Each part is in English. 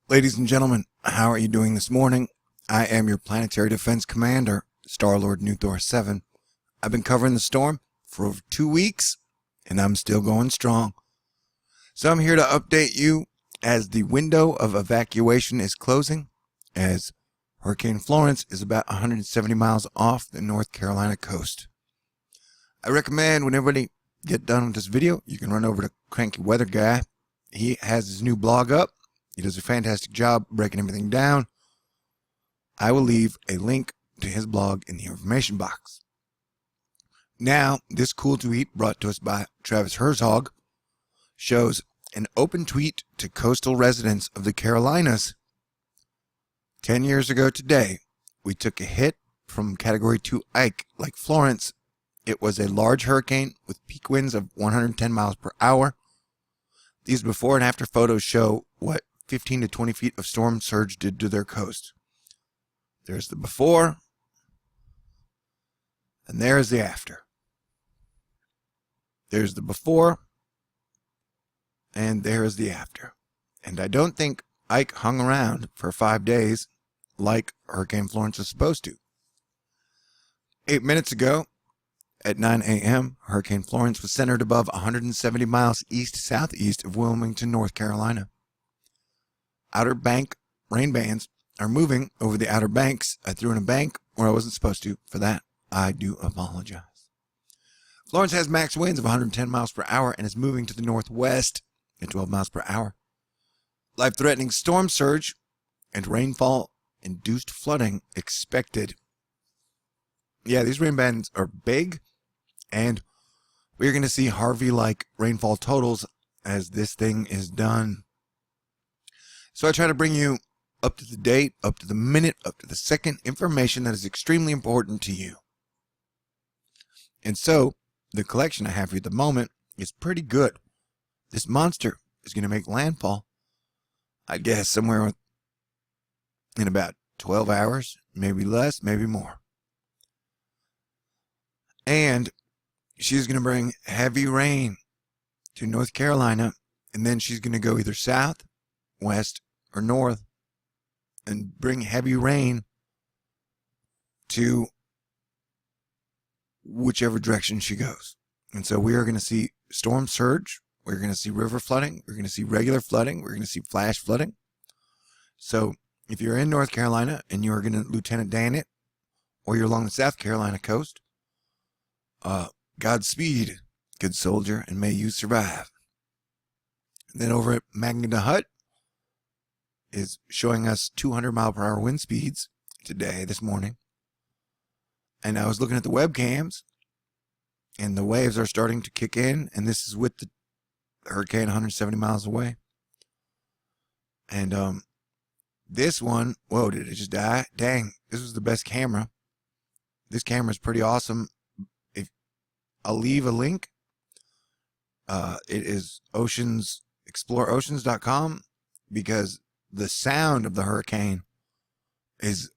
Ladies and gentlemen, how are you doing this morning? I am your Planetary Defense Commander, Star-Lord New Thor 7. I've been covering the storm for over 2 weeks, and I'm still going strong. So I'm here to update you as the window of evacuation is closing, as Hurricane Florence is about 170 miles off the North Carolina coast. I recommend when everybody get done with this video, you can run over to crankywxguy. He has his new blog up. He does a fantastic job breaking everything down. I will leave a link to his blog in the information box. Now, this cool tweet brought to us by Travis Herzog shows an open tweet to coastal residents of the Carolinas. 10 years ago today, we took a hit from Category 2 Ike like Florence. It was a large hurricane with peak winds of 110 miles per hour. These before and after photos show what 15 to 20 feet of storm surge did to their coast. There's the before, and there's the after. There's the before, and there's the after. And I don't think Ike hung around for 5 days like Hurricane Florence was supposed to. 8 minutes ago, at 9 a.m., Hurricane Florence was centered above 170 miles east-southeast of Wilmington, North Carolina. Outer bank rain bands are moving over the Outer Banks. I threw in a bank where I wasn't supposed to. For that, I do apologize. Florence has max winds of 110 miles per hour and is moving to the northwest at 12 miles per hour. Life-threatening storm surge and rainfall-induced flooding expected. Yeah, these rain bands are big, and we're going to see Harvey-like rainfall totals as this thing is done. So I try to bring you up to the date, up to the minute, up to the second information that is extremely important to you. And so the collection I have for you at the moment is pretty good. This monster is going to make landfall, I guess, somewhere in about 12 hours, maybe less, maybe more. And she's going to bring heavy rain to North Carolina, and then she's going to go either south, west, or north and bring heavy rain to whichever direction she goes. And so we are going to see storm surge. We're going to see river flooding. We're going to see regular flooding. We're going to see flash flooding. So if you're in North Carolina and you're going to Lieutenant Dan it, or you're along the South Carolina coast, Godspeed, good soldier, and may you survive. And then over at Magna Hut is showing us 200 mile per hour wind speeds this morning. And I was looking at the webcams, and the waves are starting to kick in, and this is with the hurricane 170 miles away. And this one, whoa, did it just die? Dang, this was the best camera. This camera is pretty awesome. I'll leave a link. It is exploreoceans.com, because the sound of the hurricane it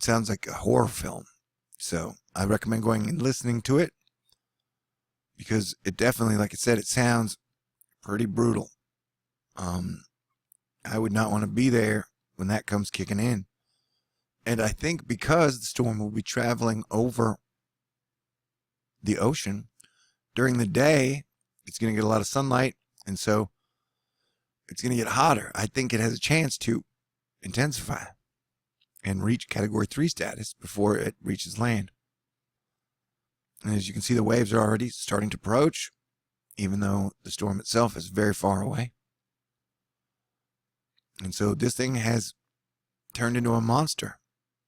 sounds like a horror film. So I recommend going and listening to it, because it definitely, like I said, it sounds pretty brutal. I would not want to be there when that comes kicking in. And I think because the storm will be traveling over the ocean during the day, it's going to get a lot of sunlight, and so it's going to get hotter. I think it has a chance to intensify and reach Category 3 status before it reaches land. And as you can see, the waves are already starting to approach, even though the storm itself is very far away. And so this thing has turned into a monster.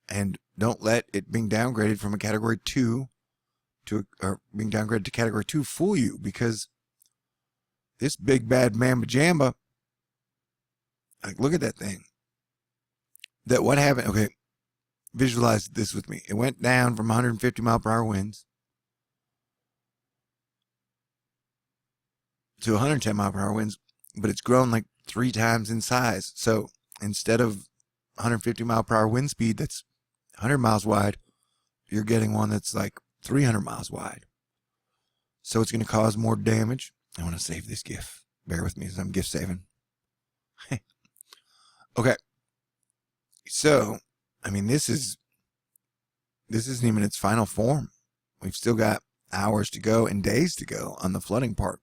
And don't let it being downgraded from a Category 2 or being downgraded to Category 2 fool you, because this big bad mamba jamba, like, look at that thing. What happened? Okay, visualize this with me. It went down from 150 mile per hour winds to 110 mile per hour winds, but it's grown like 3 times in size. So instead of 150 mile per hour wind speed that's 100 miles wide, you're getting one that's like 300 miles wide. So it's going to cause more damage. I want to save this GIF. Bear with me as I'm GIF saving. Okay. So, I mean, this isn't even its final form. We've still got hours to go and days to go on the flooding part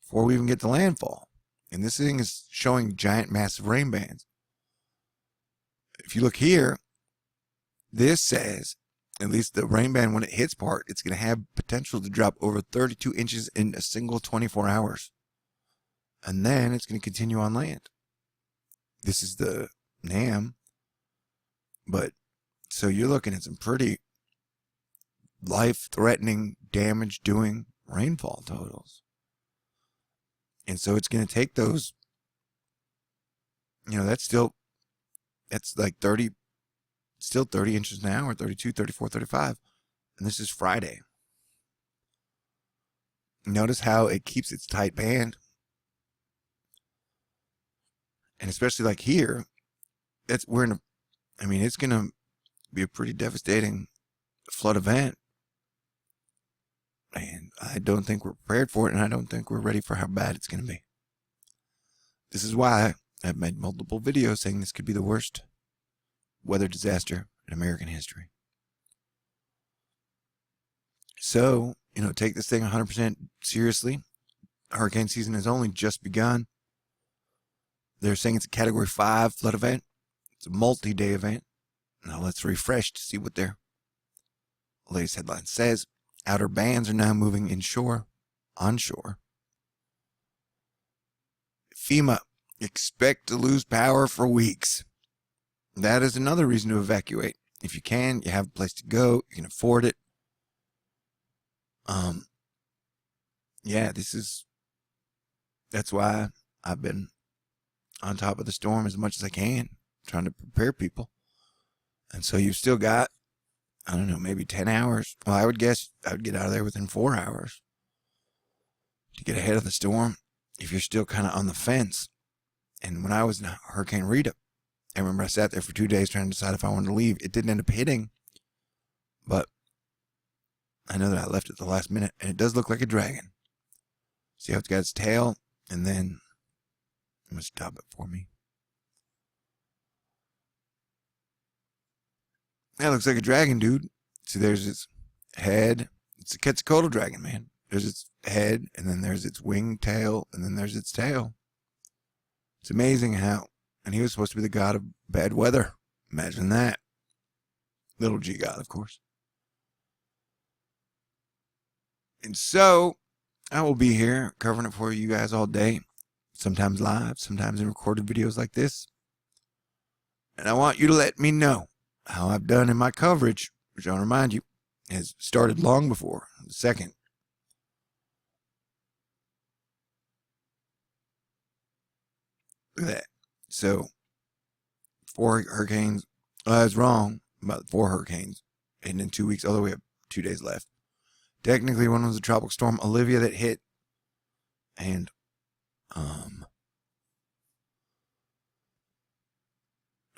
before we even get to landfall. And this thing is showing giant, massive rain bands. If you look here, this says, at least the rain band when it hits part, it's going to have potential to drop over 32 inches in a single 24 hours. And then it's going to continue on land. This is the NAM. But, so you're looking at some pretty life-threatening, damage-doing rainfall totals. And so it's going to take those, that's like 30, still 30 inches an hour, 32, 34, 35. And this is Friday. Notice how it keeps its tight band. And especially like here, it's going to be a pretty devastating flood event. And I don't think we're prepared for it, and I don't think we're ready for how bad it's going to be. This is why I've made multiple videos saying this could be the worst weather disaster in American history. So, take this thing 100% seriously. Hurricane season has only just begun. They're saying it's a Category 5 flood event. It's a multi-day event. Now let's refresh to see what their latest headline says. Outer bands are now moving onshore. FEMA, expect to lose power for weeks. That is another reason to evacuate. If you can, you have a place to go, you can afford it. Yeah, that's why I've been on top of the storm as much as I can, trying to prepare people. And so you've still got, I don't know, maybe 10 hours. Well, I would guess I would get out of there within 4 hours to get ahead of the storm if you're still kind of on the fence. And when I was in Hurricane Rita, I remember I sat there for 2 days trying to decide if I wanted to leave. It didn't end up hitting, but I know that I left at the last minute, and it does look like a dragon. See how it's got its tail, and then I'm going to stop it for me. That looks like a dragon, dude. See, there's its head. It's a Quetzalcoatl dragon, man. There's its head, and then there's its wing tail, and then there's its tail. It's amazing how, and he was supposed to be the god of bad weather. Imagine that. Little G god, of course. And so, I will be here covering it for you guys all day. Sometimes live, sometimes in recorded videos like this. And I want you to let me know how I've done in my coverage, which I'll remind you, has started long before the second. Look at that. So, 4 hurricanes. I was wrong about 4 hurricanes. And in 2 weeks, although we have 2 days left. Technically, one was a tropical storm, Olivia, that hit. And,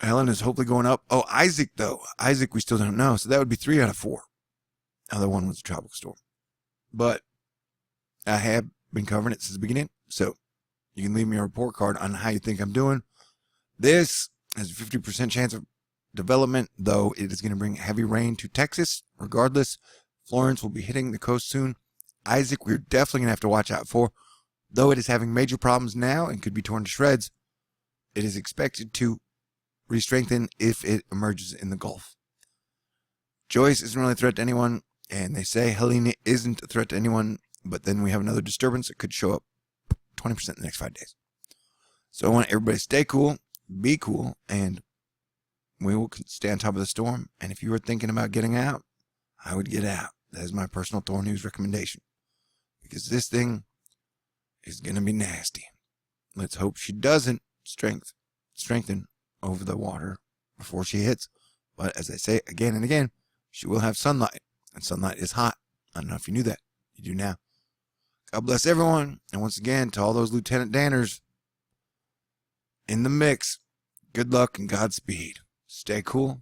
Helen is hopefully going up. Oh, Isaac, though. Isaac, we still don't know. So that would be 3 out of 4. Other one was a tropical storm. But I have been covering it since the beginning. So you can leave me a report card on how you think I'm doing. This has a 50% chance of development, though it is going to bring heavy rain to Texas. Regardless, Florence will be hitting the coast soon. Isaac, we're definitely going to have to watch out for. Though it is having major problems now and could be torn to shreds, it is expected to re-strengthen if it emerges in the Gulf. Joyce isn't really a threat to anyone, and they say Helene isn't a threat to anyone, but then we have another disturbance that could show up 20% in the next 5 days. So I want everybody to stay cool, be cool, and we will stay on top of the storm. And if you were thinking about getting out, I would get out. That is my personal THORNEWS recommendation, because this thing is going to be nasty. Let's hope she doesn't strengthen over the water before she hits. But as I say again and again, she will have sunlight, and sunlight is hot. I don't know if you knew that. You do now. God bless everyone. And once again, to all those Lieutenant Danners in the mix, good luck and Godspeed. Stay cool,